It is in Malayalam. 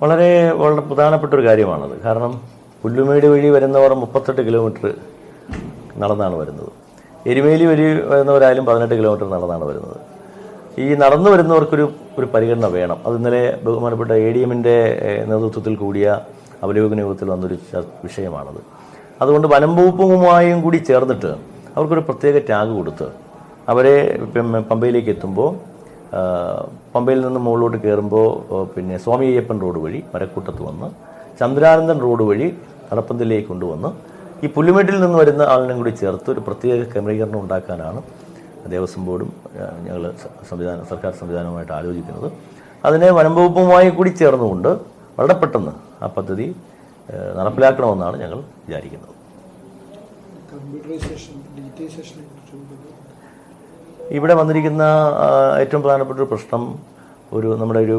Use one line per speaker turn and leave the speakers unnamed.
വളരെ വളരെ പ്രധാനപ്പെട്ട ഒരു കാര്യമാണത്. കാരണം പുല്ലുമേട് വഴി വരുന്നവർ 38 കിലോമീറ്റർ നടന്നാണ് വരുന്നത്. എരുമേലി വഴി വരുന്നവരായാലും 18 കിലോമീറ്റർ നടന്നാണ് വരുന്നത്. ഈ നടന്നു വരുന്നവർക്കൊരു പരിഗണന വേണം. അത് ഇന്നലെ ബഹുമാനപ്പെട്ട ADM-ന്റെ നേതൃത്വത്തിൽ കൂടിയ അവലോകന യോഗത്തിൽ വന്നൊരു വിഷയമാണത്. അതുകൊണ്ട് വനം വകുപ്പുമായും കൂടി ചേർന്നിട്ട് അവർക്കൊരു പ്രത്യേക ടാഗ് കൊടുത്ത് അവരെ പമ്പയിലേക്ക് എത്തുമ്പോൾ പമ്പയിൽ നിന്ന് മുകളിലോട്ട് കയറുമ്പോൾ സ്വാമി അയ്യപ്പൻ റോഡ് വഴി മരക്കൂട്ടത്ത് വന്ന് ചന്ദ്രാനന്ദൻ റോഡ് വഴി നടപ്പന്തലിലേക്ക് കൊണ്ടുവന്ന് ഈ പുല്ലുമേട്ടിൽ നിന്ന് വരുന്ന ആളിനും കൂടി ചേർത്ത് ഒരു പ്രത്യേക ക്രമീകരണം ഉണ്ടാക്കാനാണ് ദേവസ്വം ബോർഡും ഞങ്ങൾ സർക്കാർ സംവിധാനവുമായിട്ട് ആലോചിക്കുന്നത്. അതിനെ വനം വകുപ്പുമായി കൂടി ചേർന്നുകൊണ്ട് വളരെ പെട്ടെന്ന് ആ പദ്ധതി നടപ്പിലാക്കണമെന്നാണ് ഞങ്ങൾ വിചാരിക്കുന്നത്. ഇവിടെ വന്നിരിക്കുന്ന ഏറ്റവും പ്രധാനപ്പെട്ട ഒരു പ്രശ്നം നമ്മുടെ ഒരു